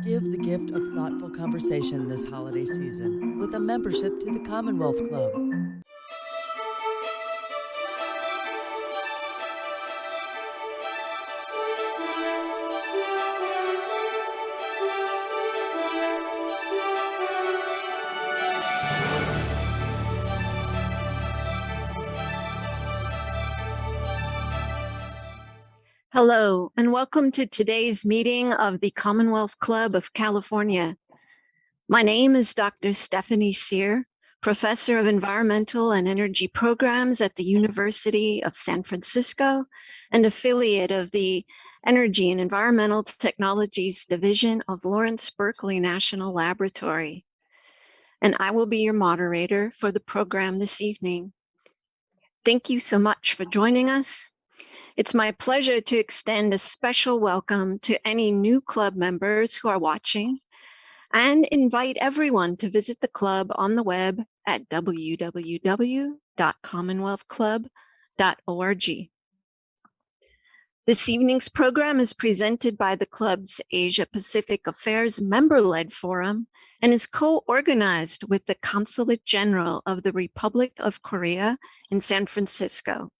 Give the gift of thoughtful conversation this holiday season with a membership to the Commonwealth Club. Hello, and welcome to today's meeting of the Commonwealth Club of California. My name is Dr. Stephanie Cyr, Professor of Environmental and Energy Programs at the University of San Francisco and affiliate of the Energy and Environmental Technologies Division of Lawrence Berkeley National Laboratory. And I will be your moderator for the program this evening. Thank you so much for joining us. It's my pleasure to extend a special welcome to any new club members who are watching and invite everyone to visit the club on the web at www.commonwealthclub.org. This evening's program is presented by the club's Asia Pacific Affairs member-led forum and is co-organized with the Consulate General of the Republic of Korea in San Francisco.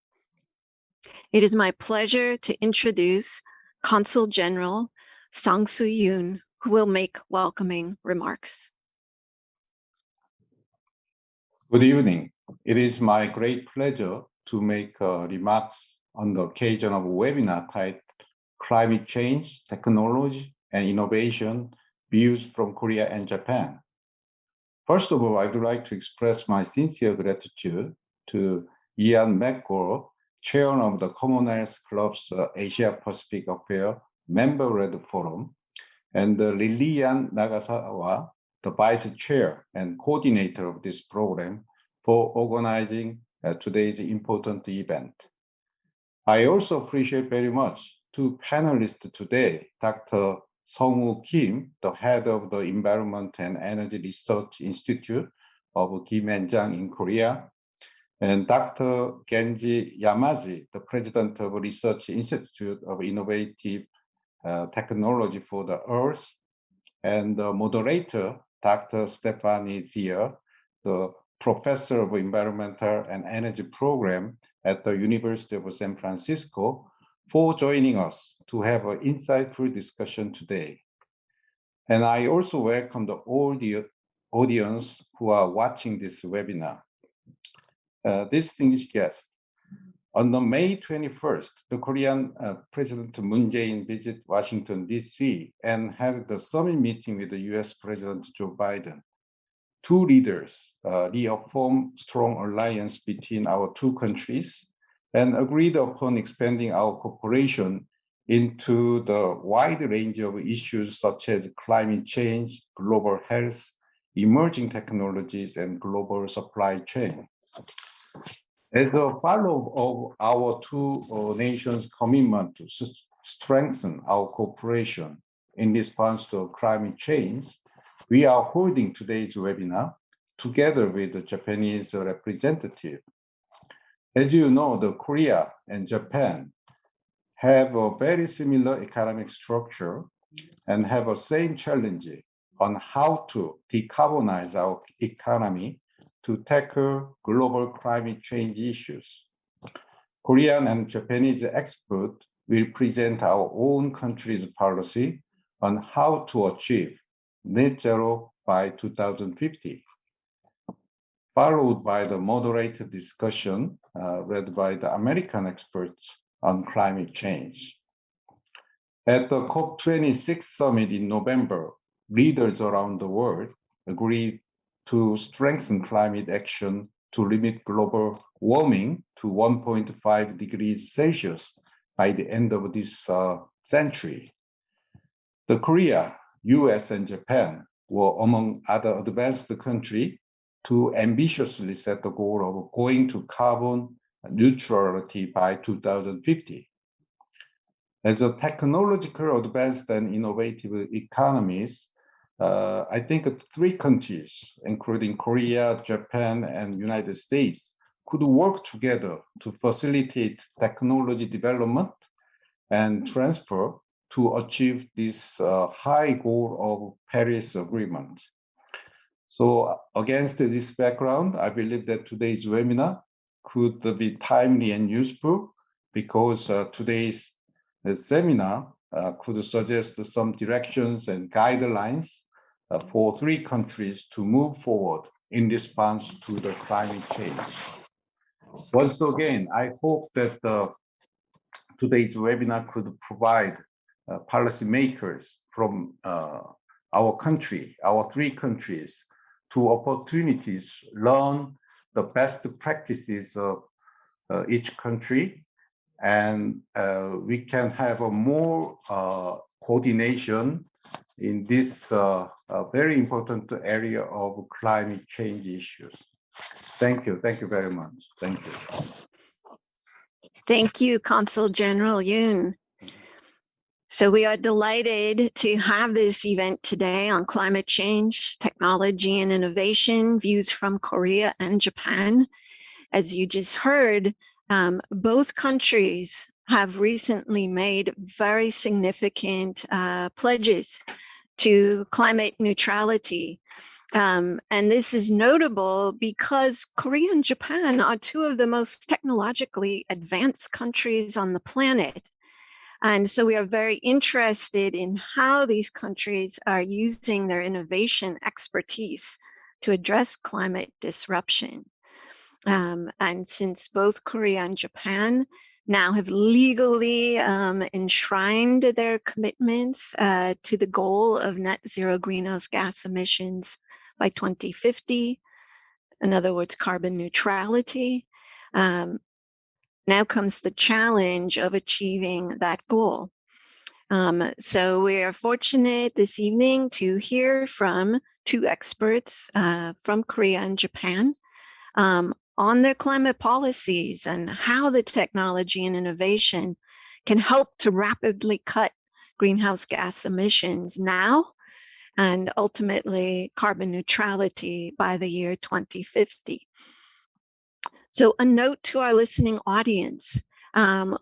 It is my pleasure to introduce Consul General Sang-Soo Yoon, who will make welcoming remarks. Good evening. It is my great pleasure to make remarks on the occasion of a webinar titled Climate Change, Technology and Innovation, Views from Korea and Japan. First of all, I would like to express my sincere gratitude to Ian McGraw, Chair of the Commonwealth Club's Asia Pacific Affairs Member-led Forum, and Lilian Nagasawa, the Vice Chair and Coordinator of this program, for organizing today's important event. I also appreciate very much two panelists today, Dr. Sung-woo Kim, the head of the Environment and Energy Research Institute of Kim In-jang in Korea, and Dr. Genji Yamaji, the president of Research Institute of Innovative Technology for the Earth, and the moderator, Dr. Stephanie Cyr, the professor of Environmental and Energy Program at the University of San Francisco, for joining us to have an insightful discussion today. And I also welcome all the audience who are watching this webinar. Distinguished guests, on the May 21st, the Korean President Moon Jae-in visited Washington, D.C. and had the summit meeting with the U.S. President Joe Biden. Two leaders reaffirmed strong alliance between our two countries and agreed upon expanding our cooperation into the wide range of issues such as climate change, global health, emerging technologies, and global supply chain. As a follow-up of our two nations' commitment to strengthen our cooperation in response to climate change, we are holding today's webinar together with the Japanese representative. As you know, Korea and Japan have a very similar economic structure and have the same challenge on how to decarbonize our economy to tackle global climate change issues. Korean and Japanese experts will present our own country's policy on how to achieve net zero by 2050, followed by the moderated discussion led by the American experts on climate change. At the COP26 summit in November, leaders around the world agreed to strengthen climate action to limit global warming to 1.5 degrees Celsius by the end of this century. The Korea, US, and Japan were among other advanced countries to ambitiously set the goal of going to carbon neutrality by 2050. As a technological advanced and innovative economies, I think three countries, including Korea, Japan, and United States, could work together to facilitate technology development and transfer to achieve this high goal of Paris Agreement. So against this background, I believe that today's webinar could be timely and useful because today's seminar could suggest some directions and guidelines for 3 countries to move forward in response to the climate change. Once again, I hope that today's webinar could provide policymakers from our country, our 3 countries, to opportunities learn the best practices of each country, and we can have a more coordination in this very important area of climate change issues. Thank you. Thank you very much. Thank you. Thank you, Consul General Yoon. So we are delighted to have this event today on climate change, technology, and innovation, views from Korea and Japan. As you just heard, both countries have recently made very significant pledges to climate neutrality. And this is notable because Korea and Japan are 2 of the most technologically advanced countries on the planet. And so we are very interested in how these countries are using their innovation expertise to address climate disruption. And since both Korea and Japan now have legally enshrined their commitments to the goal of net zero greenhouse gas emissions by 2050, in other words, carbon neutrality, now comes the challenge of achieving that goal. So we are fortunate this evening to hear from 2 experts from Korea and Japan on their climate policies and how the technology and innovation can help to rapidly cut greenhouse gas emissions now and ultimately carbon neutrality by the year 2050. So a note to our listening audience,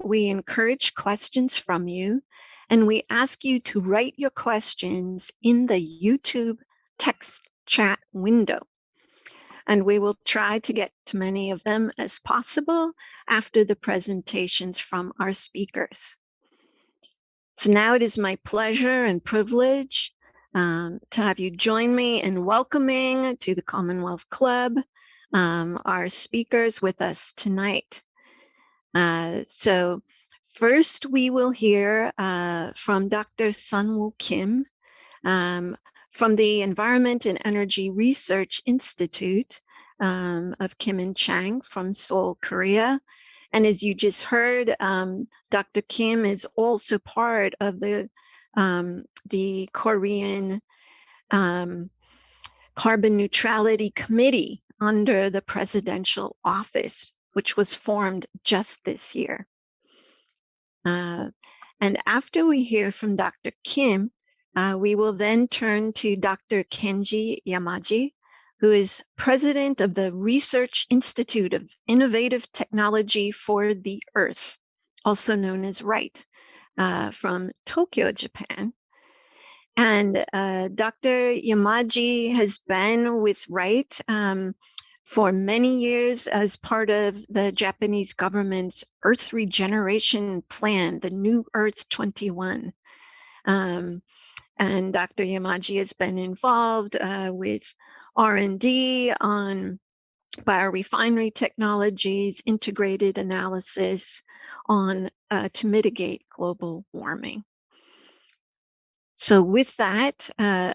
we encourage questions from you, and we ask you to write your questions in the YouTube text chat window. And we will try to get to many of them as possible after the presentations from our speakers. So now it is my pleasure and privilege to have you join me in welcoming to the Commonwealth Club our speakers with us tonight. So first we will hear from Dr. Sun-Woo Kim from the Environment and Energy Research Institute of Kim and Chang from Seoul, Korea. And as you just heard, Dr. Kim is also part of the Korean Carbon Neutrality Committee under the presidential office, which was formed just this year. And after we hear from Dr. Kim, we will then turn to Dr. Kenji Yamaji, who is president of the Research Institute of Innovative Technology for the Earth, also known as RITE, from Tokyo, Japan. And Dr. Yamaji has been with RITE for many years as part of the Japanese government's Earth Regeneration Plan, the New Earth 21. And Dr. Yamaji has been involved with R&D on biorefinery technologies, integrated analysis on to mitigate global warming. So with that,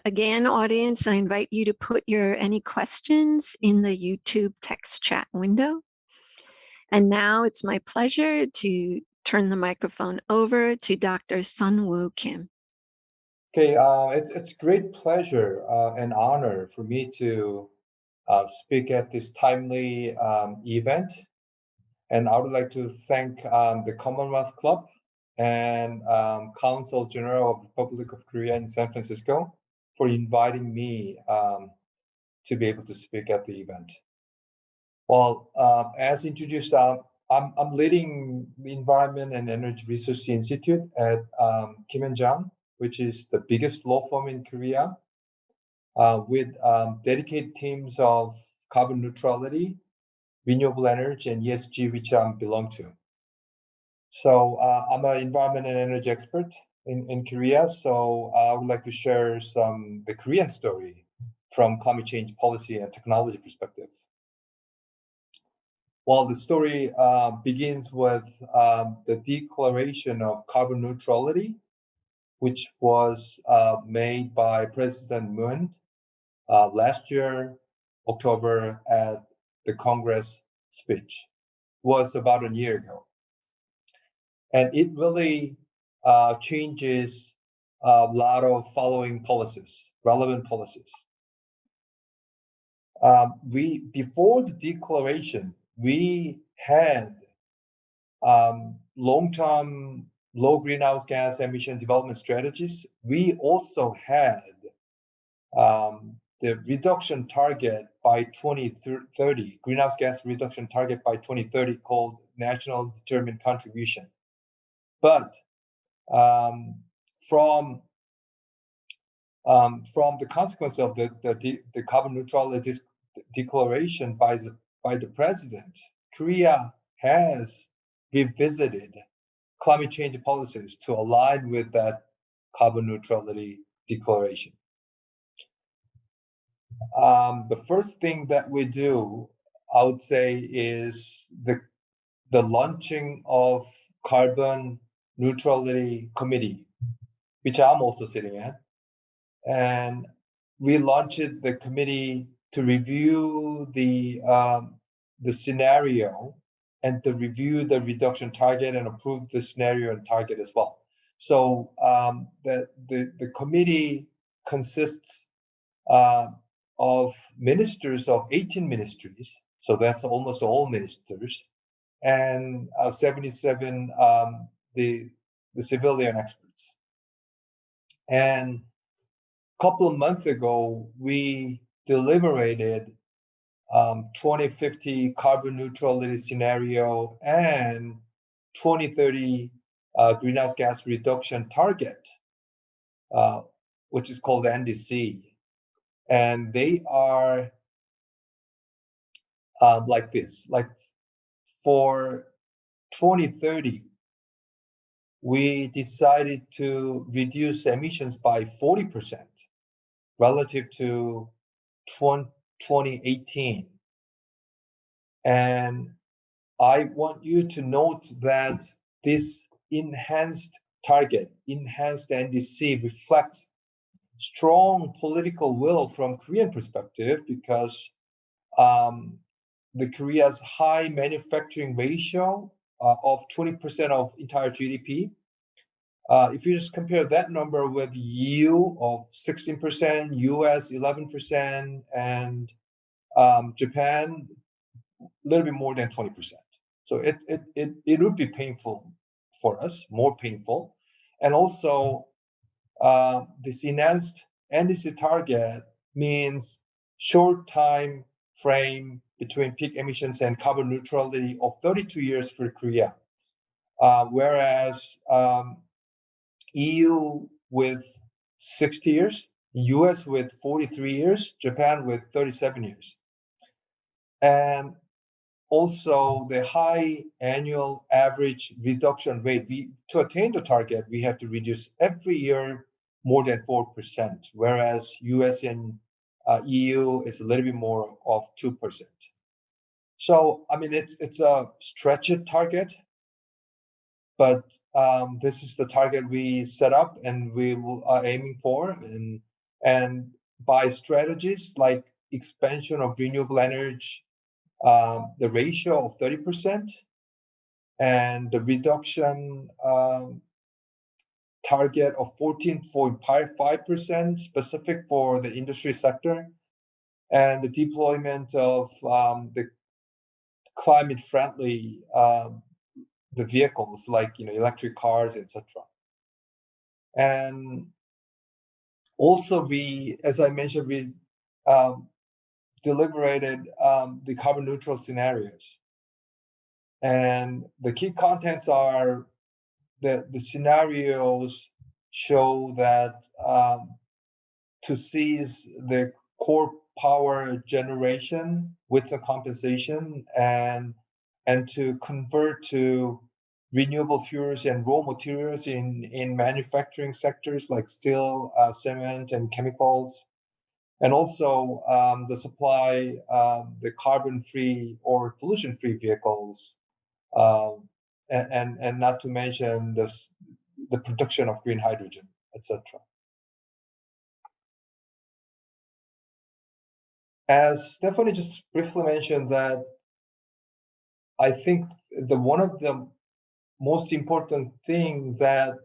again, audience, I invite you to put any questions in the YouTube text chat window. And now it's my pleasure to turn the microphone over to Dr. Sun-Woo Kim. Okay, it's great pleasure and honor for me to speak at this timely event. And I would like to thank the Commonwealth Club and Consul General of the Republic of Korea in San Francisco for inviting me to be able to speak at the event. Well, as introduced, I'm leading the Environment and Energy Research Institute at Kim and Jang, which is the biggest law firm in Korea, with dedicated teams of carbon neutrality, renewable energy, and ESG, which I belong to. So I'm an environment and energy expert in Korea. So I would like to share the Korean story from climate change policy and technology perspective. Well, the story begins with the declaration of carbon neutrality, which was made by President Moon last year, October, at the Congress speech. Was about a year ago. And it really changes a lot of following policies, relevant policies. Before the declaration, we had long-term low greenhouse gas emission development strategies. We also had the reduction target by 2030, greenhouse gas reduction target by 2030 called National Determined Contribution. But from the consequence of the carbon neutrality declaration by the president, Korea has revisited climate change policies to align with that carbon neutrality declaration. The first thing that we do, I would say, is the launching of Carbon Neutrality Committee, which I'm also sitting at. And we launched the committee to review the scenario and to review the reduction target and approve the scenario and target as well. So the committee consists of ministers of 18 ministries. So that's almost all ministers, and 77 the civilian experts. And a couple of months ago, we deliberated 2050 carbon neutrality scenario and 2030 greenhouse gas reduction target, which is called NDC. And they are like this, like for 2030, we decided to reduce emissions by 40% relative to 2018. And I want you to note that this enhanced target, enhanced NDC, reflects strong political will from Korean perspective, because the Korea's high manufacturing ratio of 20% of entire GDP. If you just compare that number with EU of 16%, US 11%, and Japan a little bit more than 20%. So it would be painful for us, more painful. And also this enhanced NDC target means short time frame between peak emissions and carbon neutrality of 32 years for Korea, whereas EU with 60 years, US with 43 years, Japan with 37 years. And also the high annual average reduction rate. To attain the target, we have to reduce every year more than 4%, whereas US and EU is a little bit more of 2%. So, I mean, it's a stretched target, but this is the target we set up and we are aiming for. And by strategies like expansion of renewable energy, the ratio of 30% and the reduction target of 14.5% specific for the industry sector, and the deployment of the climate-friendly the vehicles like electric cars, etc. And also as I mentioned, we deliberated the carbon neutral scenarios. And the key contents are the scenarios show that to seize the core power generation with some compensation and to convert to renewable fuels and raw materials in manufacturing sectors like steel, cement, and chemicals, and also the supply the carbon-free or pollution-free vehicles, and not to mention the production of green hydrogen, etc. As Stephanie just briefly mentioned, that I think one of the most important thing that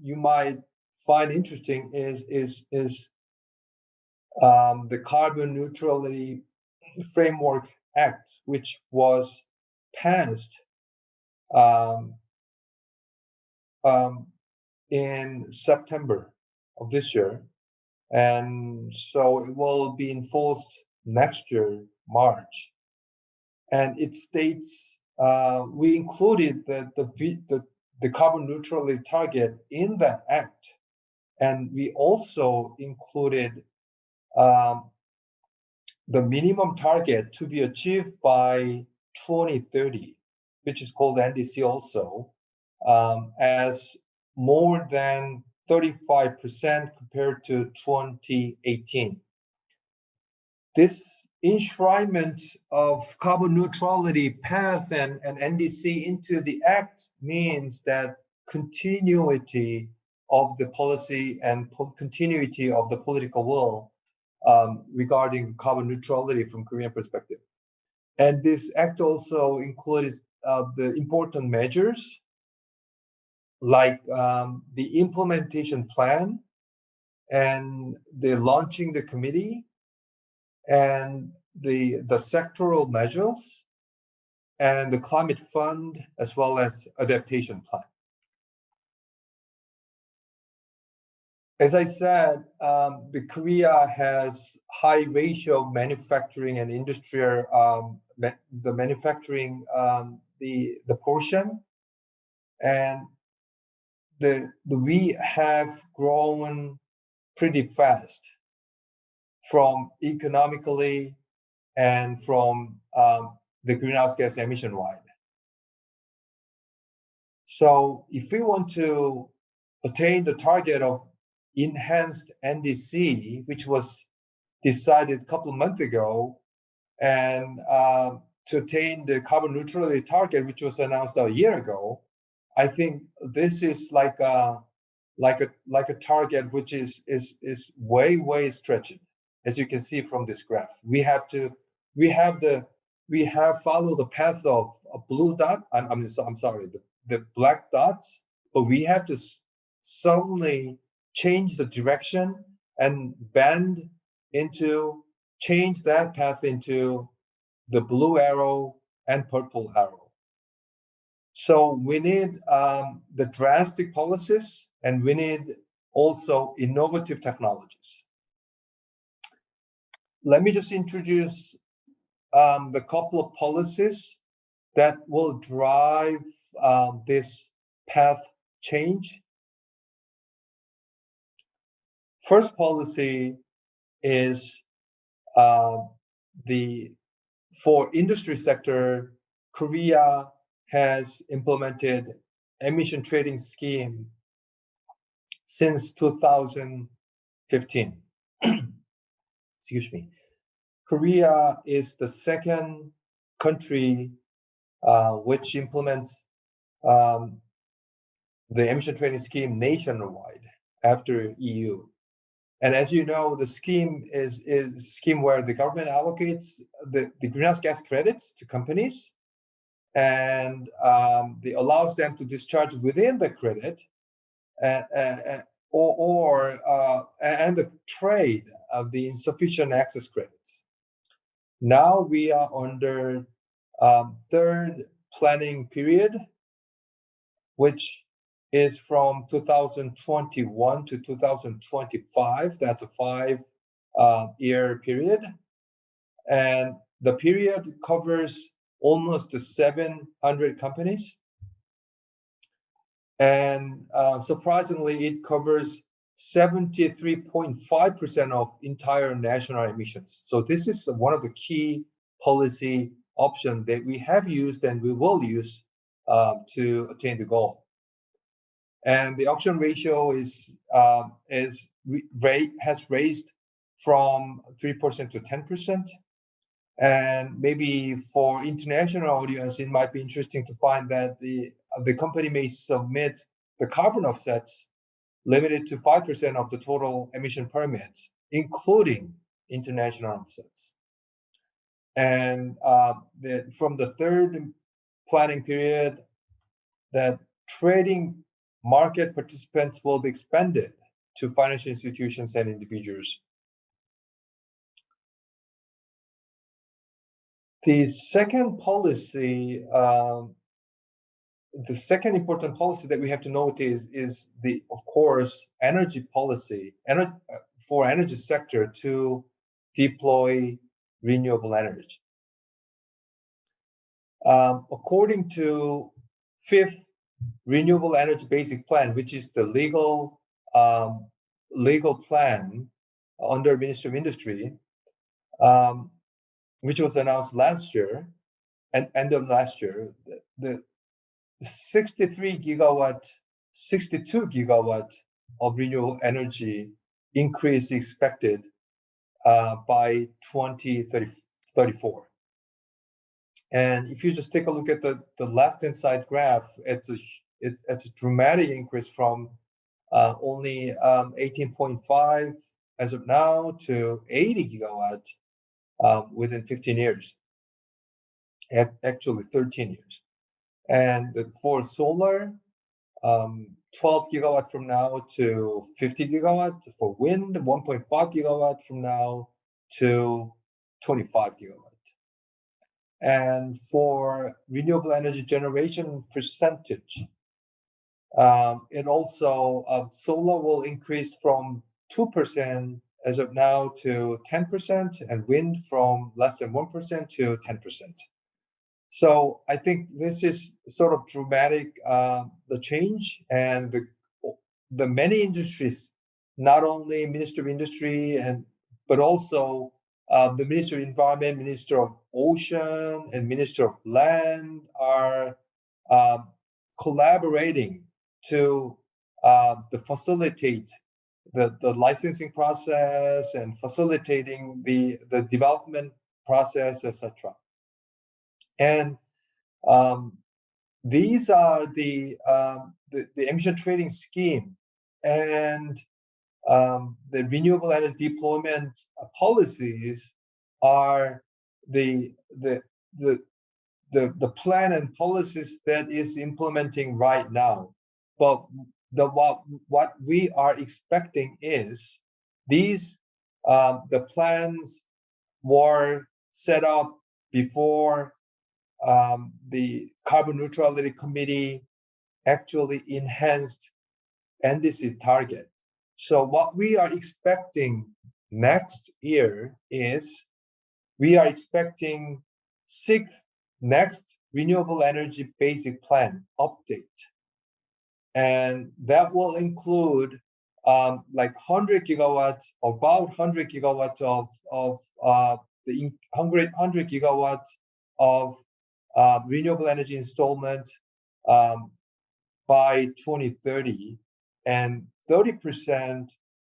you might find interesting is the Carbon Neutrality Framework Act, which was passed in September of this year, and so it will be enforced next year, March. And it states we included the carbon neutrality target in that act, and we also included the minimum target to be achieved by 2030, which is called NDC also, as more than 35% compared to 2018. This enshrinement of carbon neutrality path and NDC into the act means that continuity of the policy and continuity of the political will regarding carbon neutrality from Korean perspective. And this act also includes the important measures like the implementation plan and the launching the committee and the sectoral measures and the climate fund as well as adaptation plan. As I said, the Korea has high ratio of manufacturing and industrial, the manufacturing, the portion, and we have grown pretty fast from economically and from the greenhouse gas emission wide. So if we want to attain the target of enhanced NDC, which was decided a couple of months ago, and to attain the carbon neutrality target, which was announced a year ago, I think this is like a target which is way stretching, as you can see from this graph. We have followed the path of a blue dot. I'm sorry, the black dots, but we have to suddenly change the direction and change that path into the blue arrow and purple arrow. So we need the drastic policies, and we need also innovative technologies. Let me just introduce the couple of policies that will drive this path change. First policy is for industry sector, Korea has implemented emission trading scheme since 2015. Excuse me. Korea is the second country which implements the emission trading scheme nationwide after EU. And as you know, the scheme is a scheme where the government allocates the greenhouse gas credits to companies, and it allows them to discharge within the credit, and the trade of the insufficient access credits. Now we are under third planning period, which is from 2021 to 2025. That's a 5-year period. And the period covers almost 700 companies. And surprisingly, it covers 73.5% of entire national emissions. So this is one of the key policy options that we have used and we will use to attain the goal. And the auction ratio has raised from 3% to 10%. And maybe for international audience, it might be interesting to find that the company may submit the carbon offsets limited to 5% of the total emission permits, including international offsets. And from the third planning period, that trading market participants will be expanded to financial institutions and individuals. The second policy, the second important policy that we have to note is of course, energy policy for energy sector to deploy renewable energy. According to fifth Renewable Energy Basic Plan, which is the legal plan under Ministry of Industry, which was announced last year, and end of last year, the 62 gigawatt of renewable energy increase expected by 2034. And if you just take a look at the left-hand side graph, it's a dramatic increase from only 18.5 as of now to 80 gigawatt within 15 years, actually 13 years. And for solar, 12 gigawatt from now to 50 gigawatt. For wind, 1.5 gigawatt from now to 25 gigawatt. And for renewable energy generation percentage, it also, solar will increase from 2% as of now to 10%, and wind from less than 1% to 10%. So I think this is sort of dramatic, the change, and the many industries, not only Ministry of Industry but also the Ministry of Environment, Minister of Ocean, and Minister of Land are collaborating to facilitate the licensing process and facilitating the development process, etc. And these are the emission trading scheme and the renewable energy deployment policies are the plan and policies that is implementing right now. But what we are expecting is these the plans were set up before the Carbon Neutrality Committee actually enhanced NDC target. So what we are expecting next year is we are expecting sixth next renewable energy basic plan update. And that will include like 100 gigawatts, about 100 gigawatts of the 100 gigawatts of renewable energy installment by 2030, and 30%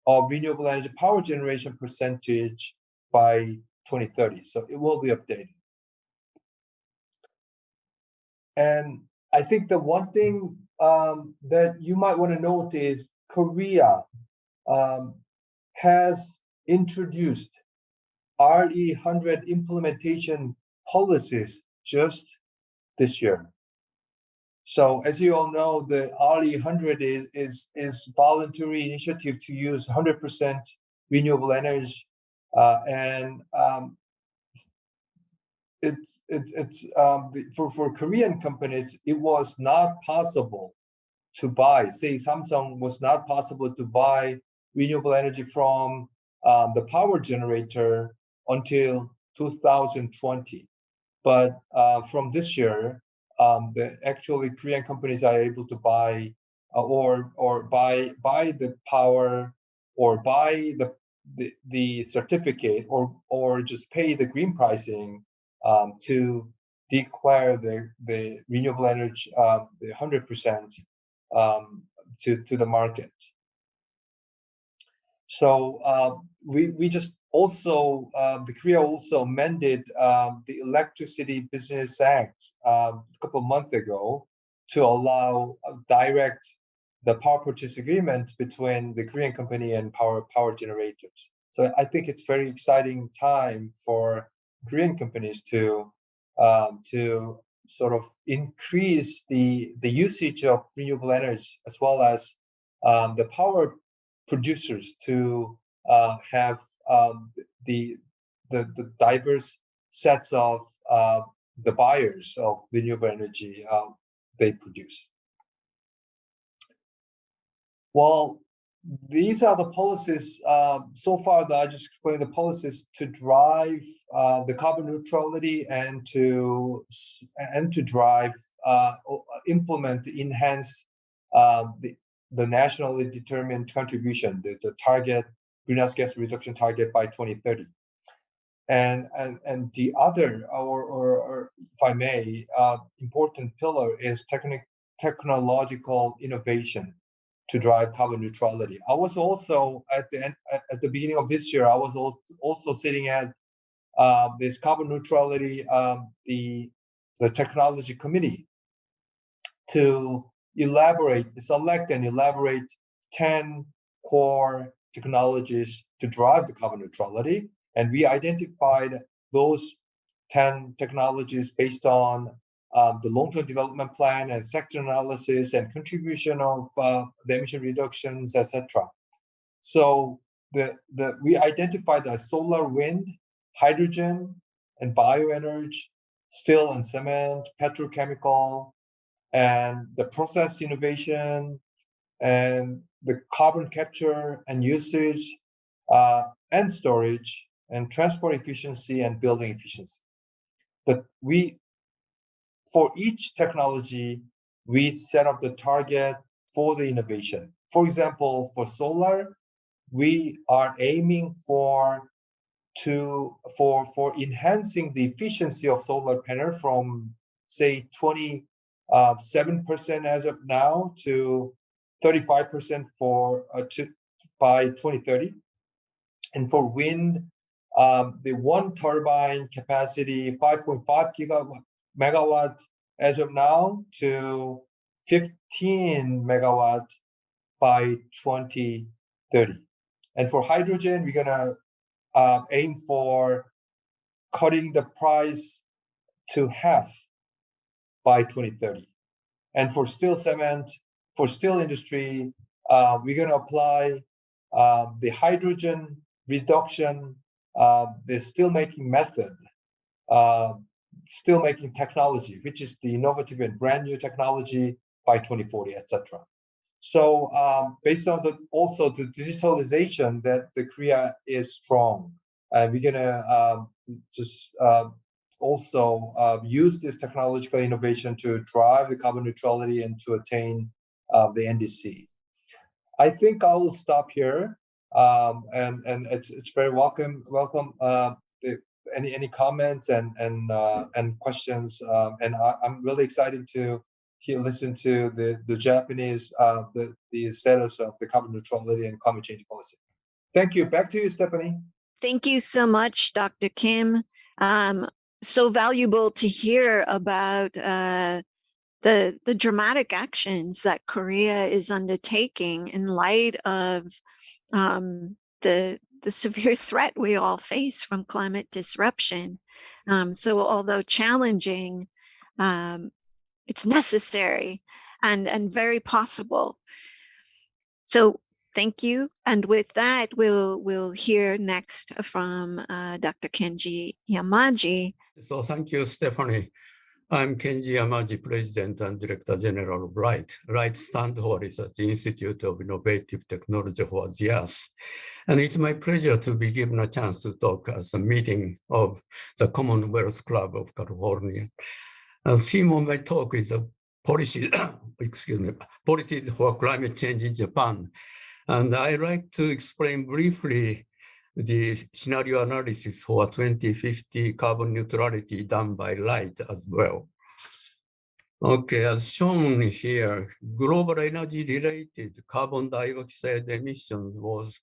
of renewable energy power generation percentage by 2030. So it will be updated. And I think the one thing that you might want to note is Korea has introduced RE100 implementation policies just this year. So as you all know, the RE100 is voluntary initiative to use 100% renewable energy, and for Korean companies, it was not possible to buy. Say Samsung was not possible to buy renewable energy from the power generator until 2020. But from this year, actually Korean companies are able to buy or buy the power or buy the certificate or just pay the green pricing to declare the renewable energy the 100% to the market. So we just also the Korea also amended the Electricity Business Act a couple of months ago to allow direct the power purchase agreement between the Korean company and power generators. So I think it's very exciting time for Korean companies to sort of increase the usage of renewable energy, as well as the power producers to have the diverse sets of the buyers of renewable energy they produce. Well, these are the policies so far that I just explained, the policies to drive the carbon neutrality and to drive implement, enhance the nationally determined contribution, the target greenhouse gas reduction target by 2030. And the other, or if I may, important pillar is technological innovation to drive carbon neutrality. I was also at the beginning of this year, I was also sitting at this carbon neutrality, the technology committee, to select and elaborate 10 core technologies to drive the carbon neutrality. And we identified those 10 technologies based on the long-term development plan and sector analysis and contribution of the emission reductions, etc. So we identified solar, wind, hydrogen, and bioenergy, steel and cement, petrochemical, and the process innovation, and the carbon capture and usage, and storage, and transport efficiency and building efficiency. But for each technology, we set up the target for the innovation. For example, for solar, we are aiming for enhancing the efficiency of solar panel from, say, 7% as of now to 35% by 2030. And for wind, the one turbine capacity 5.5 megawatt as of now to 15 megawatt by 2030. And for hydrogen, we're gonna aim for cutting the price to half by 2030. And for steel cement, for steel industry, we're gonna apply the hydrogen reduction, the steel making method, steel making technology, which is the innovative and brand new technology by 2040, etc. So based on also the digitalization that the Korea is strong, we're gonna just also use this technological innovation to drive the carbon neutrality and to attain the NDC. I think I will stop here, and it's very welcome. Any comments and questions, and I'm really excited to listen to the Japanese the status of the carbon neutrality and climate change policy. Thank you. Back to you, Stephanie. Thank you so much, Dr. Kim. So valuable to hear about the dramatic actions that Korea is undertaking in light of the severe threat we all face from climate disruption. So although challenging, it's necessary and very possible. So thank you. And with that, we'll hear next from Dr. Kenji Yamaji. So thank you, Stephanie. I'm Kenji Yamaji, President and Director General of RITE. RITE stands for Research Institute of Innovative Technology for the Earth. And it's my pleasure to be given a chance to talk at a meeting of the Commonwealth Club of California. The theme of my talk is a policy, policies for climate change in Japan. And I'd like to explain briefly the scenario analysis for 2050 carbon neutrality done by RITE as well. Okay, as shown here, global energy-related carbon dioxide emissions was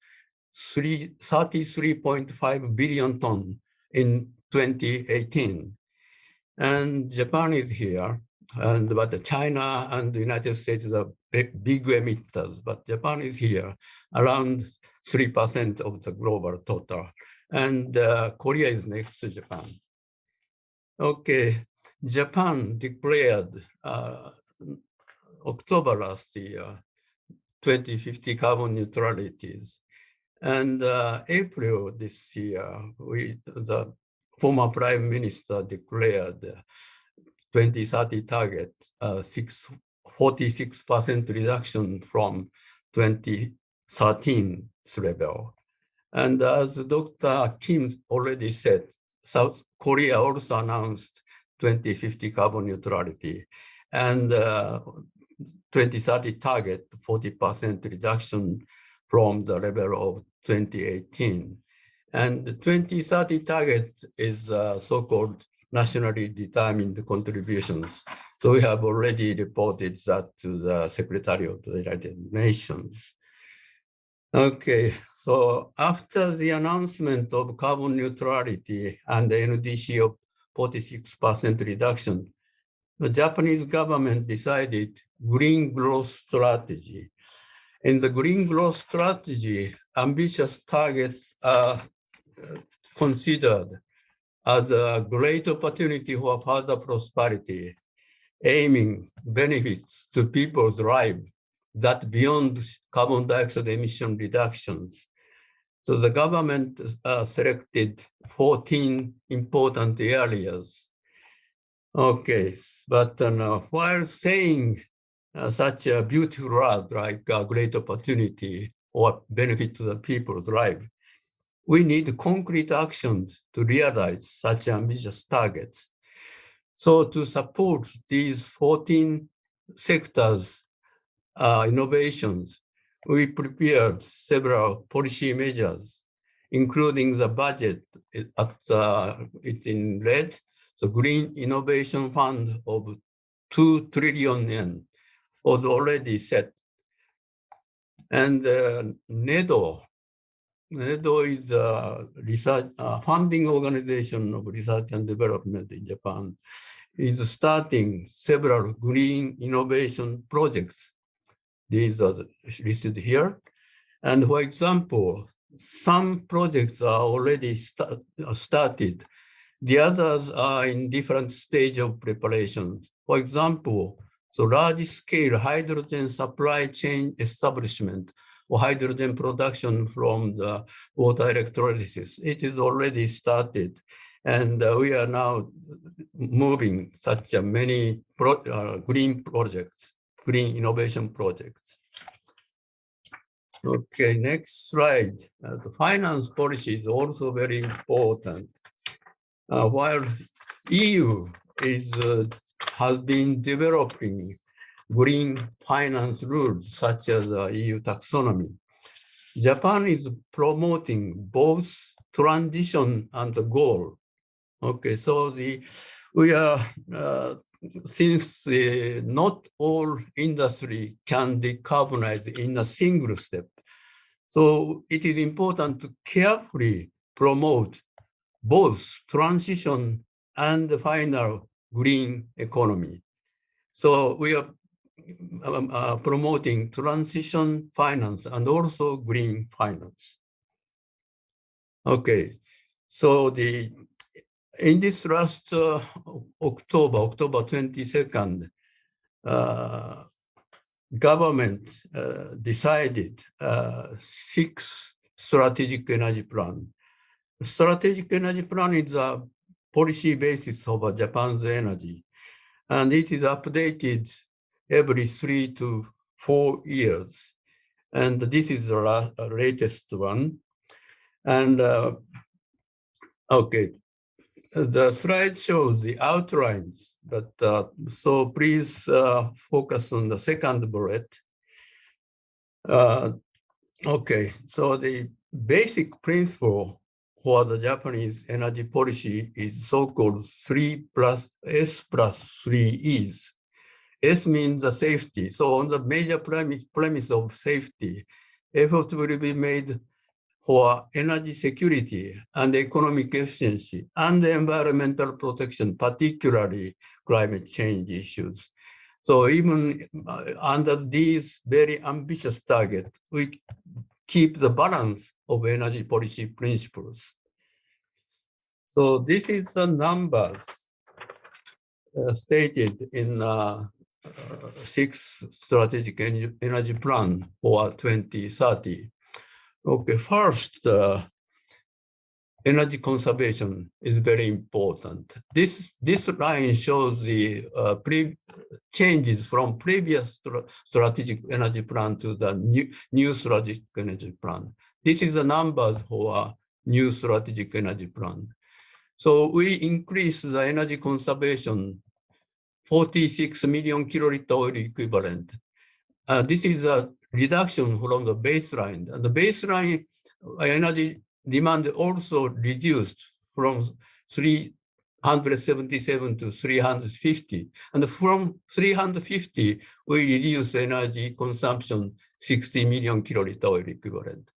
33.5 billion tons in 2018. And Japan is here, but China and the United States are big emitters, but Japan is here, around 3% of the global total. And Korea is next to Japan. Okay, Japan declared October last year, 2050 carbon neutralities. And April this year, the former Prime Minister declared 2030 target, 46% reduction from 2013 level. And as Dr. Kim already said, South Korea also announced 2050 carbon neutrality and 2030 target 40% reduction from the level of 2018. And the 2030 target is so-called nationally determined contributions. So we have already reported that to the Secretary of the United Nations. Okay, so after the announcement of carbon neutrality and the NDC of 46% reduction, the Japanese government decided green growth strategy. In the green growth strategy, ambitious targets are considered as a great opportunity for further prosperity, aiming benefits to people's lives that beyond carbon dioxide emission reductions. So the government selected 14 important areas. Okay, but while saying such a beautiful word like a great opportunity or benefit to the people's life, we need concrete actions to realize such ambitious targets. So to support these 14 sectors, innovations, we prepared several policy measures, including the budget in red, the Green Innovation Fund of 2 trillion yen was already set. And NEDO is a research funding organization of research and development in Japan, is starting several green innovation projects. These are listed here. And for example, some projects are already started. The others are in different stage of preparation. For example, so large-scale hydrogen supply chain establishment or hydrogen production from the water electrolysis. It is already started. And we are now moving such many green projects, green innovation projects. Okay, next slide. The finance policy is also very important. While EU has been developing green finance rules such as EU taxonomy, Japan is promoting both transition and the goal. Okay, so we are, since not all industry can decarbonize in a single step, so it is important to carefully promote both transition and the final green economy. So we are promoting transition finance and also green finance. Okay, so in this last October 22nd, government decided 6 strategic energy plan. The strategic energy plan is a policy basis of Japan's energy. and it is updated every 3 to 4 years. And this is the latest one. And okay, the slide shows the outlines, but so please focus on the second bullet. Okay, so the basic principle for the Japanese energy policy is so-called 3 plus S plus 3 E's. S means the safety. So on the major premise of safety, effort will be made for energy security and economic efficiency and environmental protection, particularly climate change issues. So even under these very ambitious targets, we keep the balance of energy policy principles. So this is the numbers stated in 6th strategic energy plan for 2030. Okay, first, energy conservation is very important. This line shows the changes from previous strategic energy plan to the new strategic energy plan. This is the numbers for new strategic energy plan. So we increase the energy conservation 46 million kiloliter oil equivalent. This is a reduction from the baseline. And the baseline energy demand also reduced from 377 to 350. And from 350, we reduce energy consumption 60 million kiloliter oil equivalent.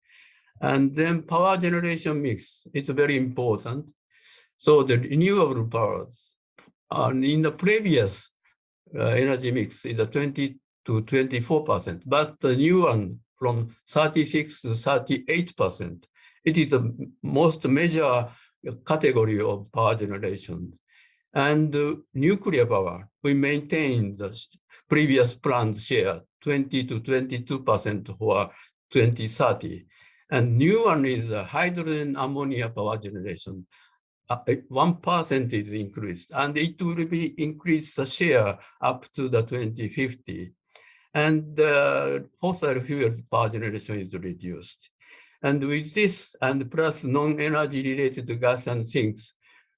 And then power generation mix is very important. So the renewable powers in the previous energy mix is 20 to 24%, but the new one from 36 to 38%. It is the most major category of power generation. And nuclear power, we maintain the previous planned share, 20 to 22% for 2030. And new one is hydrogen ammonia power generation. 1% is increased, and it will be increased the share up to the 2050. And fossil fuel power generation is reduced. And with this, and plus non-energy related gas and things,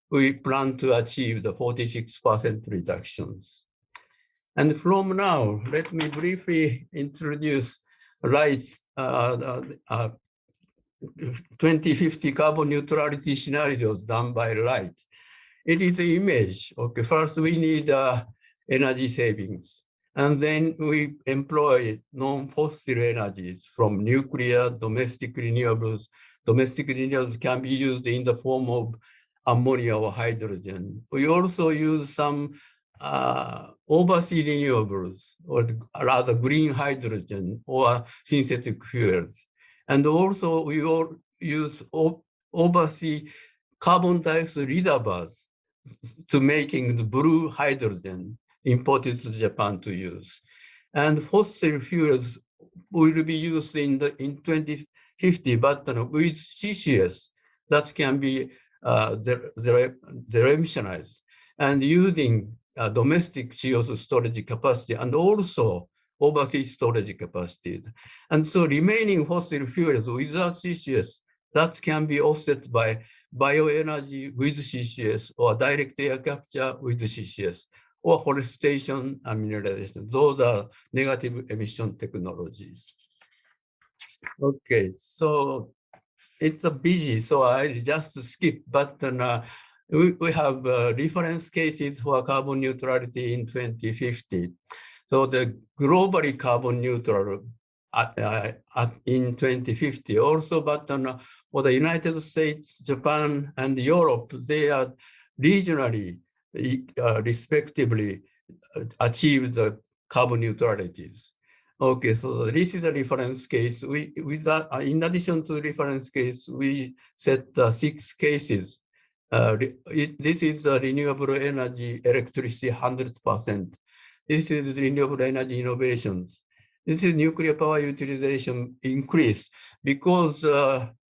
we plan to achieve the 46% reductions. And from now, let me briefly introduce Light's 2050 carbon neutrality scenarios done by Light. It is the image. Okay, first we need energy savings. And then we employ non-fossil energies from nuclear, domestic renewables. Domestic renewables can be used in the form of ammonia or hydrogen. We also use some overseas renewables, or rather green hydrogen or synthetic fuels. And also we all use overseas carbon dioxide reservoirs to making the blue hydrogen imported to Japan to use. And fossil fuels will be used in 2050, but with CCS that can be deemissionized and using domestic CO2 storage capacity and also overseas storage capacity. And so remaining fossil fuels without CCS, that can be offset by bioenergy with CCS or direct air capture with CCS or forestation and mineralization. Those are negative emission technologies. Okay, so it's busy, so I just skip, but we have reference cases for carbon neutrality in 2050. So the globally carbon neutral in 2050 also, but for the United States, Japan, and Europe, they are regionally, respectively, achieve the carbon neutralities. Okay, so this is a reference case. In addition to reference case, we set 6 cases. This is renewable energy, electricity 100%. This is renewable energy innovations. This is nuclear power utilization increase because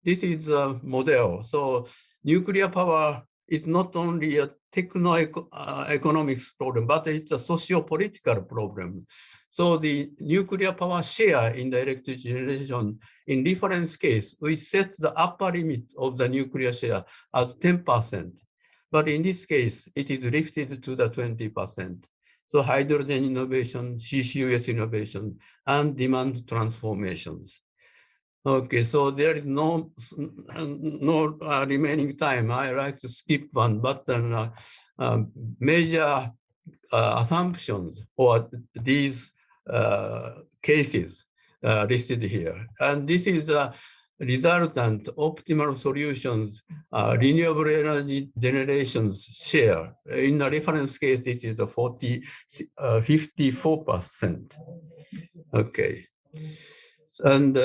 this is a model. So nuclear power it's not only a techno-economics problem, but it's a socio-political problem. So the nuclear power share in the electric generation in different cases, we set the upper limit of the nuclear share as 10%. But in this case, it is lifted to the 20%. So hydrogen innovation, CCUS innovation, and demand transformations. Okay, so there is no remaining time. I like to skip one, but major assumptions for these cases listed here. And this is the resultant optimal solutions, renewable energy generations share. In the reference case, it is the 54%. Okay. And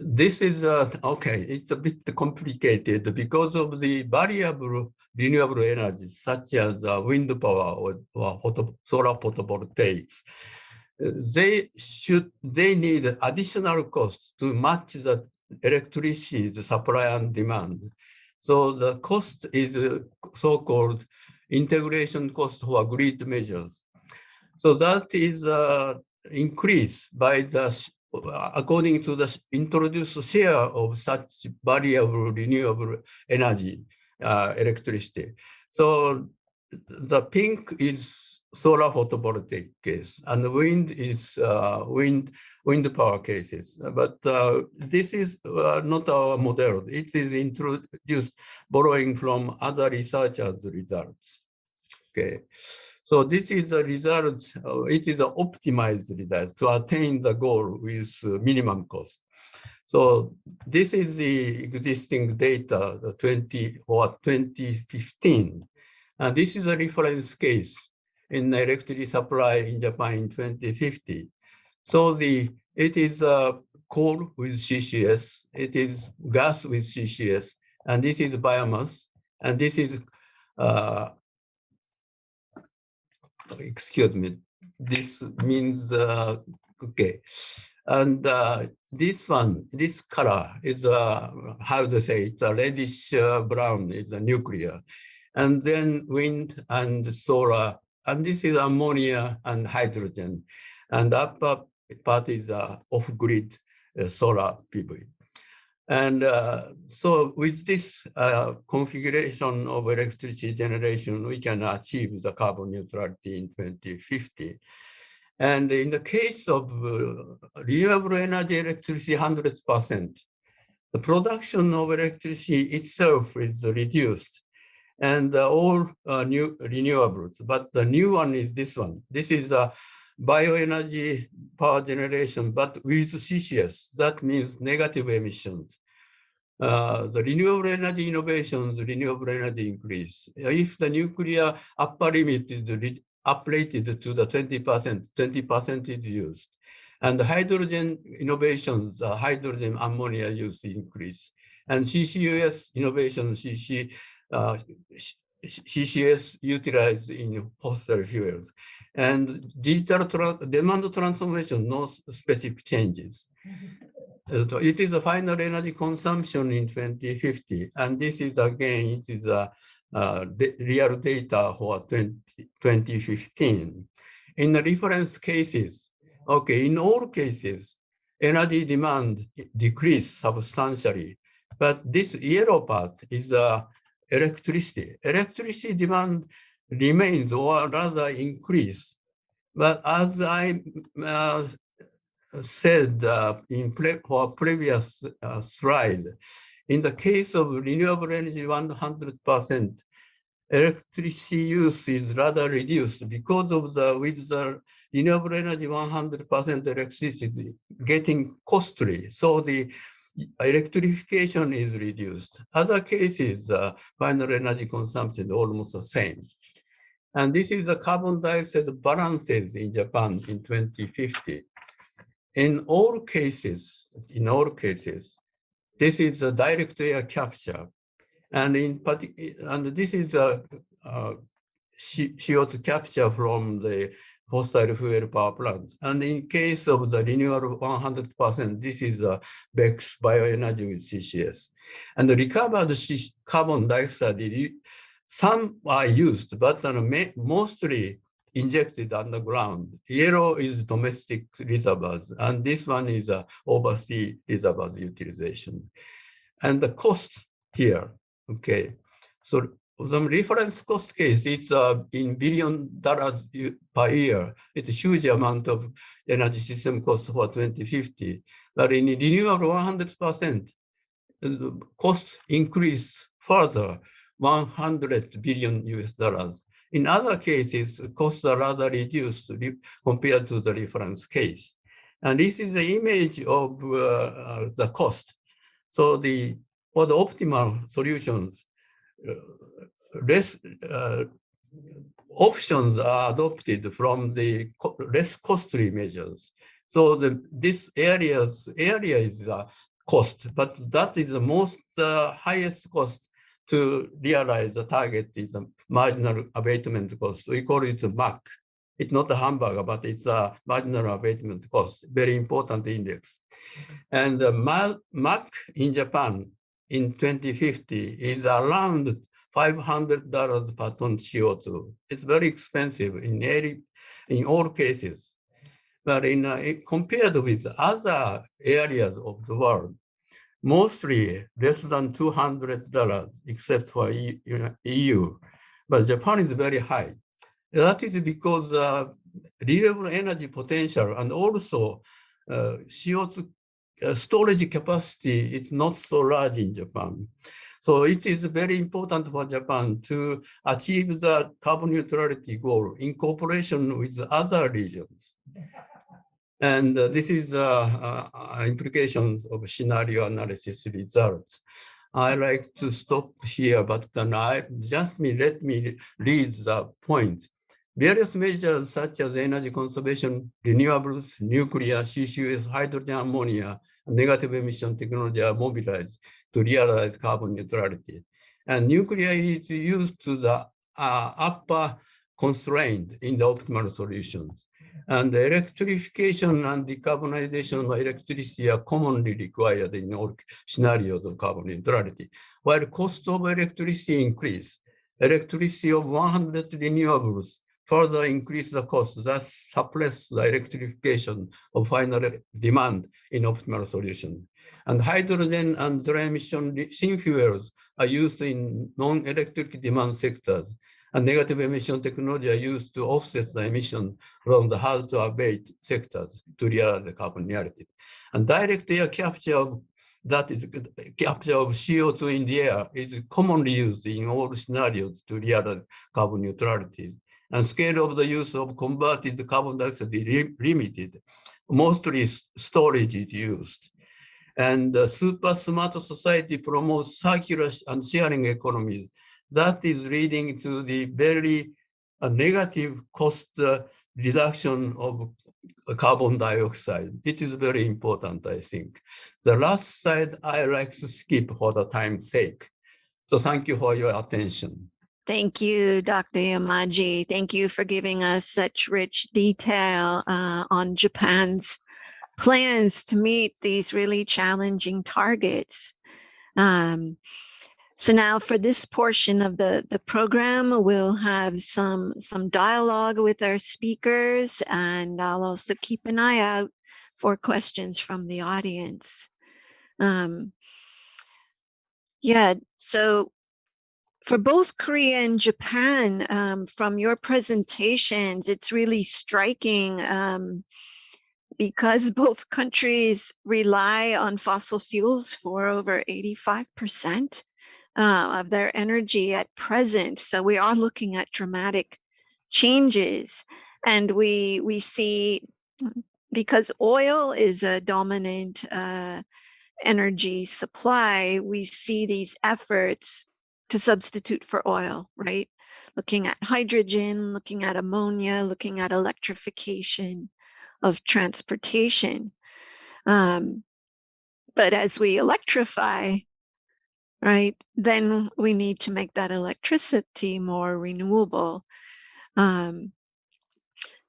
this is, okay, it's a bit complicated because of the variable renewable energies, such as wind power or solar photovoltaics. They need additional costs to match the electricity supply and demand. So the cost is so-called integration cost for grid measures. So that is increased by the according to the introduced share of such variable renewable energy, electricity. So the pink is solar photovoltaic case, and the wind is wind power cases. But this is not our model. It is introduced borrowing from other researchers' results. Okay. So this is the results, it is the optimized results to attain the goal with minimum cost. So this is the existing data, the 2015. And this is a reference case in electricity supply in Japan in 2050. So it is coal with CCS, it is gas with CCS, and this is biomass, and this is excuse me, this means, okay. And this one, this color is, how to say, it's a reddish brown, is a nuclear. And then wind and solar, and this is ammonia and hydrogen. And the upper part is off-grid solar PV. And so with this configuration of electricity generation, we can achieve the carbon neutrality in 2050. And in the case of renewable energy electricity 100%, the production of electricity itself is reduced, and all new renewables. But the new one is this one. This is the bioenergy power generation, but with CCS. That means negative emissions. The renewable energy innovations, renewable energy increase. If the nuclear upper limit is uprated to the 20%, 20% is used. And the hydrogen innovations, hydrogen ammonia use increase. And CCUS innovation, CCS utilized in fossil fuels. And digital demand transformation, no specific changes. It is the final energy consumption in 2050. And this is again, it is the real data for 2015. In the reference cases, okay, in all cases, energy demand decreased substantially. But this yellow part is electricity. Electricity demand remains or rather increase. But as I said for previous slide, in the case of renewable energy 100%, electricity use is rather reduced because of with the renewable energy 100% electricity getting costly. So the electrification is reduced. Other cases, final energy consumption is almost the same. And this is the carbon dioxide balances in Japan in 2050. In all cases, this is the direct air capture. And this is the CO2 capture from the fossil fuel power plants. And in case of the renewable 100%, this is the BECCS bioenergy with CCS. And the recovered carbon dioxide, some are used, but mostly injected underground. Yellow is domestic reservoirs, and this one is overseas reservoirs utilization. And the cost here, okay. So the reference cost case is in $1 billion per year. It's a huge amount of energy system cost for 2050. But in renewable 100%, the cost increase further, $100 billion US. In other cases, costs are rather reduced compared to the reference case. And this is the image of the cost. So for the optimal solutions, less options are adopted from the less costly measures. So this area is cost, but that is the most highest cost to realize the target is the marginal abatement cost. We call it MAC. It's not a hamburger, but it's a marginal abatement cost, very important index. And MAC in Japan in 2050 is around $500 per ton CO2. It's very expensive in all cases. But compared with other areas of the world, mostly less than $200, except for EU. But Japan is very high. That is because renewable energy potential and also CO2 storage capacity is not so large in Japan. So it is very important for Japan to achieve the carbon neutrality goal in cooperation with other regions. And this is the implications of scenario analysis results. I like to stop here, but then let me read the point. Various measures such as energy conservation, renewables, nuclear, CCUS, hydrogen, ammonia, and negative emission technology are mobilized to realize carbon neutrality. And nuclear is used to the upper constraint in the optimal solutions. And the electrification and decarbonization of electricity are commonly required in all scenarios of carbon neutrality. While cost of electricity increase, electricity of 100 renewables further increase the cost, thus suppress the electrification of final demand in optimal solution. And hydrogen and zero emission synfuels are used in non-electric demand sectors, and negative emission technology are used to offset the emission from the hard to abate sectors to realize the carbon neutrality. And direct air capture, that is capture of CO2 in the air, is commonly used in all scenarios to realize carbon neutrality. And scale of the use of converted carbon dioxide is limited. Mostly storage is used. And the super smart society promotes circular and sharing economies. That is leading to the very negative cost reduction of carbon dioxide. It is very important, I think. The last slide I like to skip for the time's sake. So thank you for your attention. Thank you, Dr. Yamaji. Thank you for giving us such rich detail on Japan's plans to meet these really challenging targets. So now for this portion of the program, we'll have some dialogue with our speakers, and I'll also keep an eye out for questions from the audience. So for both Korea and Japan, from your presentations, it's really striking because both countries rely on fossil fuels for over 85% of their energy at present. So we are looking at dramatic changes, and we see, because oil is a dominant energy supply, we see these efforts to substitute for oil, right? Looking at hydrogen, looking at ammonia, looking at electrification of transportation. But as we electrify, right, then we need to make that electricity more renewable. And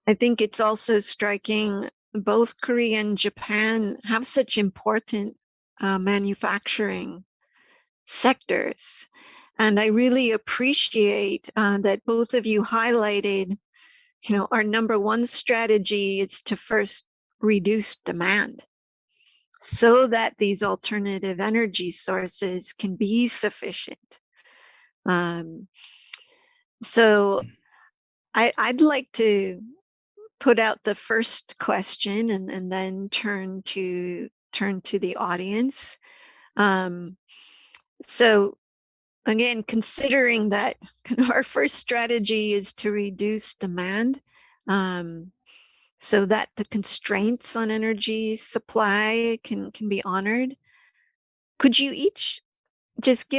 I think it's also striking both Korea and Japan have such important manufacturing sectors. And I really appreciate that both of you highlighted, our number one strategy is to first reduce demand so that these alternative energy sources can be sufficient. So I'd like to put out the first question and then turn to the audience. So again, considering that our first strategy is to reduce demand, so that the constraints on energy supply can be honored, could you each just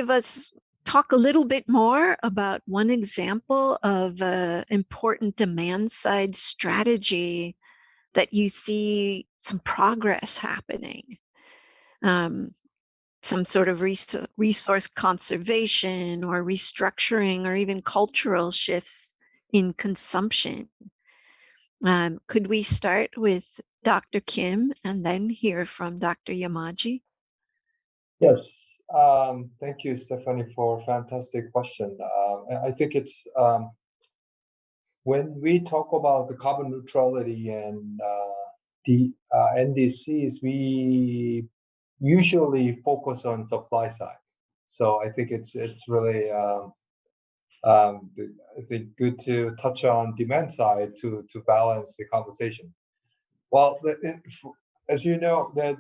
talk a little bit more about one example of an important demand side strategy that you see some progress happening? Some sort of resource conservation or restructuring or even cultural shifts in consumption. Could we start with Dr. Kim and then hear from Dr. Yamaji? Yes, thank you, Stephanie, for a fantastic question. I think it's when we talk about the carbon neutrality and the NDCs, we usually focus on supply side. So I think it's really I think good to touch on demand side to balance the conversation. Well, as you know, that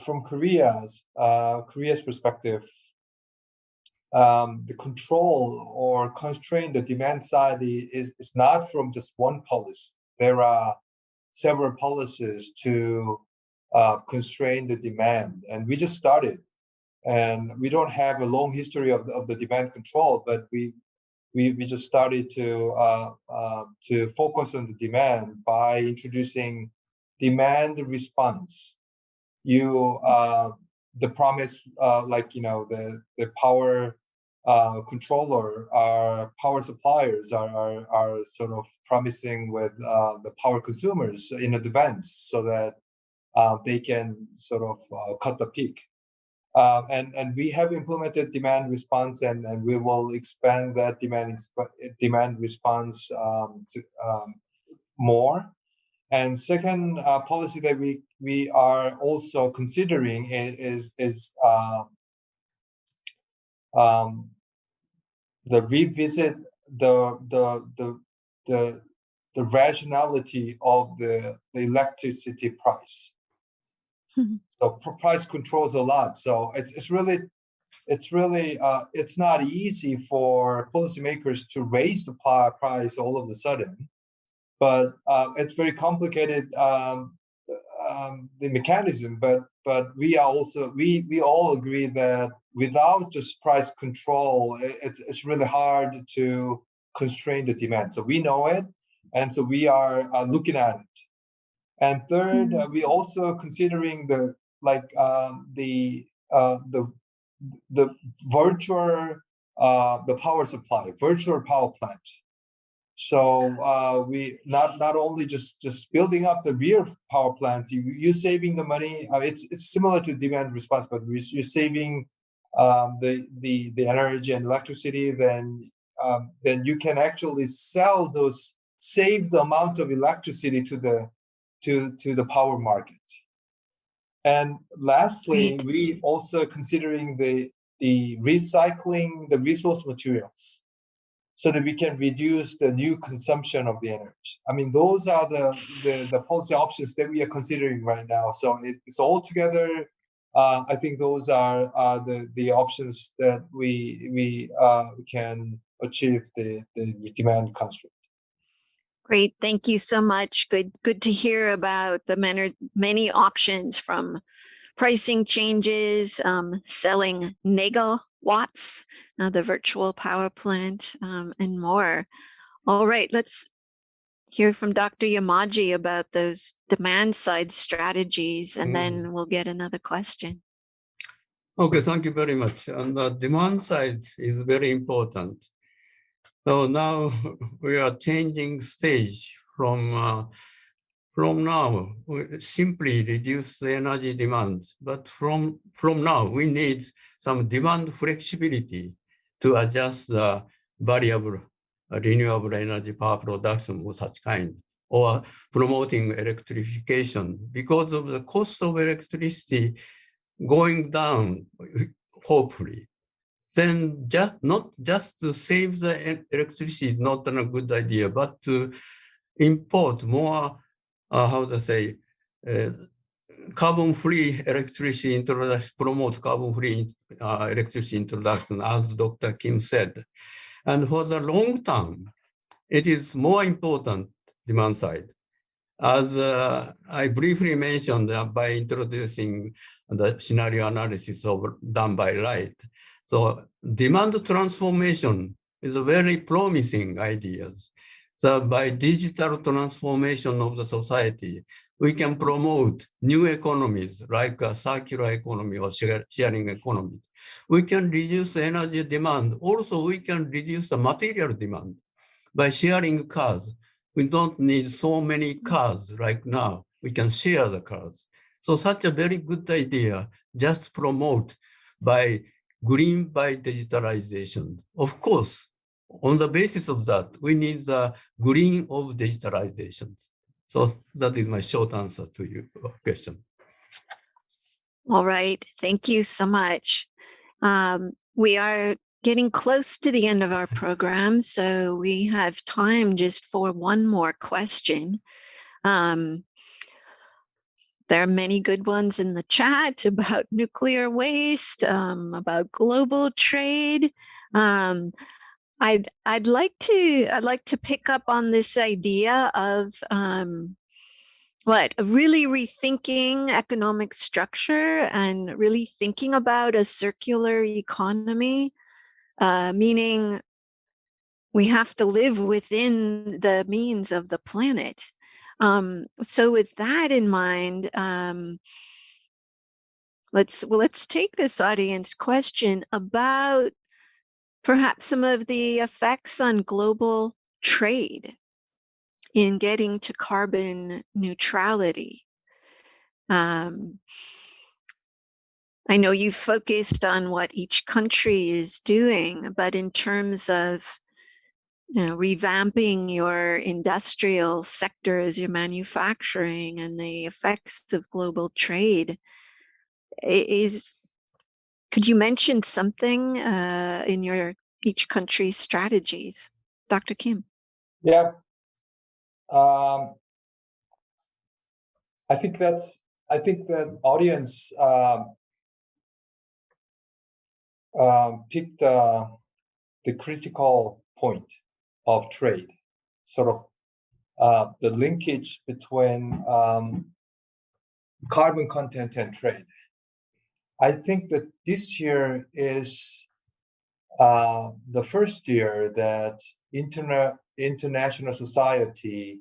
from Korea's perspective, the control or constrain the demand side is not from just one policy. There are several policies to constrain the demand, and we just started. And we don't have a long history of the demand control, but we just started to focus on the demand by introducing demand response. The promise, the power controller, our power suppliers are sort of promising with the power consumers in advance so that they can sort of cut the peak. And we have implemented demand response, and we will expand that demand response to more. And second policy that we are also considering is the revisit the rationality of the electricity price. So price controls a lot. So it's really it's not easy for policymakers to raise the price all of a sudden, but it's very complicated the mechanism. But we are also we all agree that without just price control, it's really hard to constrain the demand. So we know it, and so we are looking at it. And third, we also considering the virtual the power supply, virtual power plant. So we not only just building up the real power plant, you're saving the money. It's similar to demand response, but you're saving the energy and electricity. Then you can actually sell those saved amount of electricity to the power market. And lastly, we also considering the recycling the resource materials so that we can reduce the new consumption of the energy. I mean, those are the policy options that we are considering right now. So it's all together. I think those are the options that we can achieve the demand constraint. Great, thank you so much. Good to hear about the many options, from pricing changes, selling megawatts, the virtual power plant, and more. All right, let's hear from Dr. Yamaji about those demand side strategies, and then we'll get another question. Okay, thank you very much. And the demand side is very important. So now we are changing stage from now, we simply reduce the energy demand. But from now, we need some demand flexibility to adjust the variable renewable energy power production of such kind, or promoting electrification because of the cost of electricity going down, hopefully. Then not just to save the electricity is not a good idea, but to import more, how to say, carbon-free electricity introduction, promote carbon-free electricity introduction, as Dr. Kim said. And for the long term, it is more important demand side. As I briefly mentioned by introducing the scenario analysis done by Wright. So demand transformation is a very promising idea. So by digital transformation of the society, we can promote new economies like a circular economy or sharing economy. We can reduce energy demand. Also, we can reduce the material demand by sharing cars. We don't need so many cars right now. We can share the cars. So such a very good idea, just promote by green by digitalization. Of course, on the basis of that, we need the green of digitalization. So that is my short answer to your question. All right. Thank you so much. We are getting close to the end of our program, so we have time just for one more question. There are many good ones in the chat about nuclear waste, about global trade. I'd like to pick up on this idea of really rethinking economic structure and really thinking about a circular economy, meaning we have to live within the means of the planet. So with that in mind, let's take this audience question about perhaps some of the effects on global trade in getting to carbon neutrality. I know you focused on what each country is doing, but in terms of revamping your industrial sectors, your manufacturing, and the effects of global trade, could you mention something in your each country's strategies, Dr. Kim? Yeah. I think the audience picked the critical point of trade, sort of the linkage between carbon content and trade. I think that this year is the first year that international society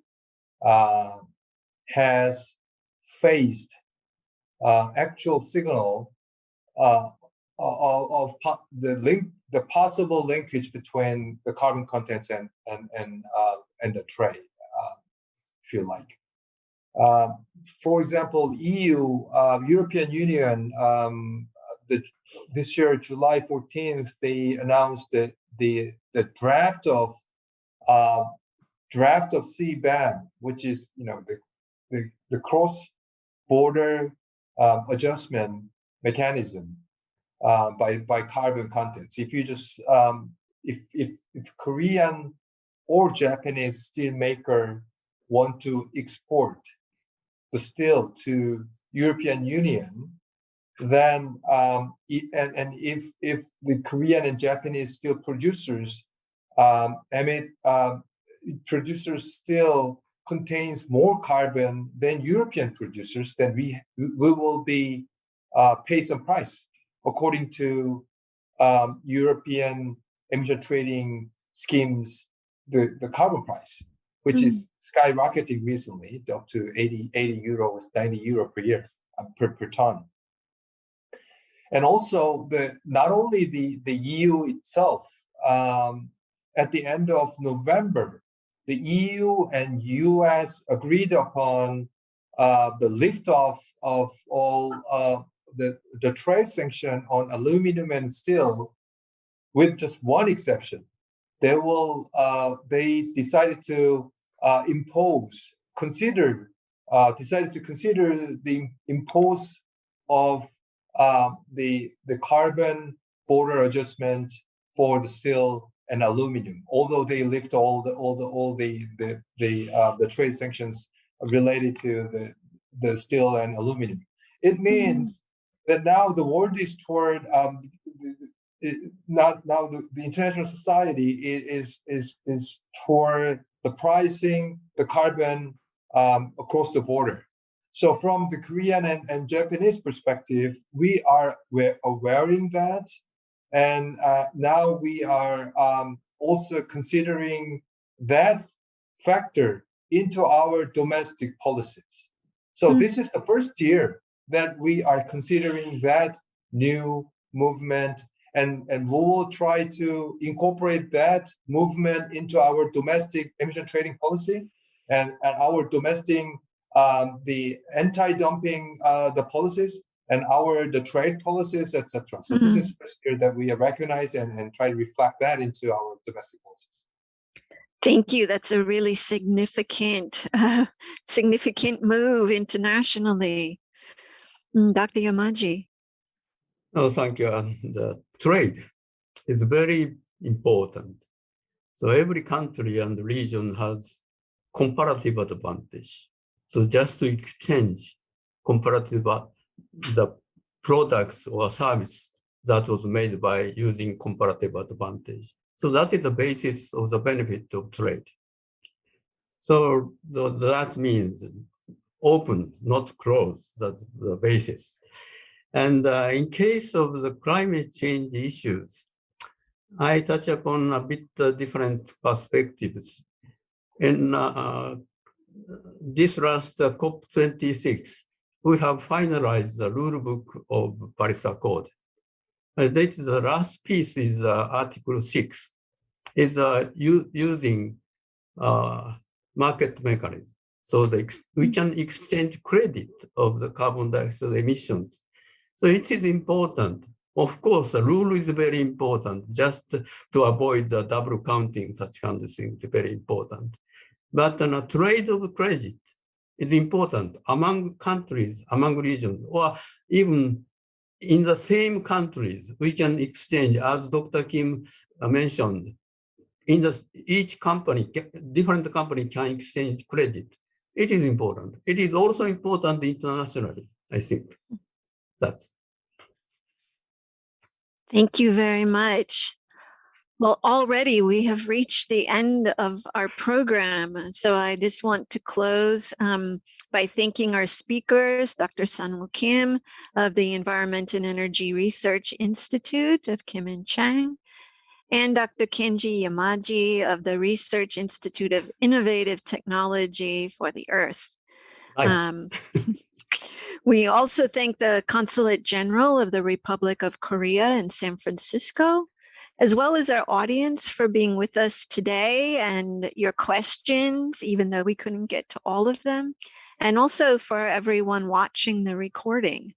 has faced actual signal of the possible linkage between the carbon contents and the trade, if you like. For example, EU, European Union, this year, July 14th, they announced that the draft of CBAM, which is the cross-border adjustment mechanism by carbon contents. If you just if Korean or Japanese steel maker want to export the steel to European Union, then if the Korean and Japanese steel producers producers steel contains more carbon than European producers, then we will be pay some price according to European emission trading schemes, the carbon price, which is skyrocketing recently up to 80 euros, 90 euro per year per ton. And also not only the EU itself, at the end of November, the EU and US agreed upon the liftoff of all the trade sanction on aluminum and steel, with just one exception. They decided to consider the impose of the carbon border adjustment for the steel and aluminum, although they lift all the trade sanctions related to the steel and aluminum. It means that now the world is toward the international society is toward the pricing the carbon across the border. So from the Korean and Japanese perspective, we're aware of that, and now we are also considering that factor into our domestic policies. So this is the first year that we are considering that new movement, and we will try to incorporate that movement into our domestic emission trading policy and our domestic the anti-dumping the policies and the trade policies, etc. So this is first year that we recognize and try to reflect that into our domestic policies. Thank you. That's a really significant move internationally. Dr. Yamaji. Oh, thank you. The trade is very important. So every country and region has comparative advantage. So just to exchange the products or service that was made by using comparative advantage. So that is the basis of the benefit of trade. So that means open, not close, that's the basis. And in case of the climate change issues, I touch upon a bit different perspectives. In this last COP26, we have finalized the rule book of Paris Accord. The last piece is Article 6, is using market mechanism. So we can exchange credit of the carbon dioxide emissions. So it is important. Of course, the rule is very important, just to avoid the double counting, such kind of thing is very important. But a trade of credit is important among countries, among regions, or even in the same countries. We can exchange, as Dr. Kim mentioned, each company, different company can exchange credit. It is important. It is also important internationally, I think. Thank you very much. Well, already we have reached the end of our program. So I just want to close by thanking our speakers, Dr. Sunwoo Kim of the Environment and Energy Research Institute of Kim and Chang, and Dr. Kenji Yamaji of the Research Institute of Innovative Technology for the Earth. Right. We also thank the Consulate General of the Republic of Korea in San Francisco, as well as our audience for being with us today and your questions, even though we couldn't get to all of them, and also for everyone watching the recording.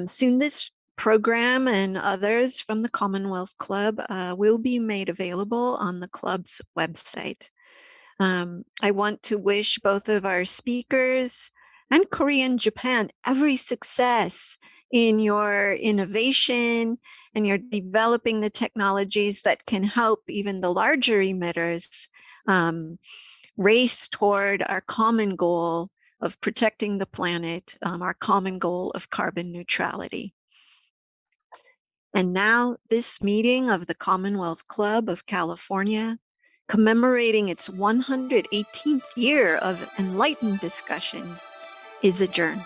Soon this program and others from the Commonwealth Club will be made available on the club's website. I want to wish both of our speakers and Korea and Japan every success in your innovation and you're developing the technologies that can help even the larger emitters race toward our common goal of protecting the planet, our common goal of carbon neutrality. And now this meeting of the Commonwealth Club of California, commemorating its 118th year of enlightened discussion, is adjourned.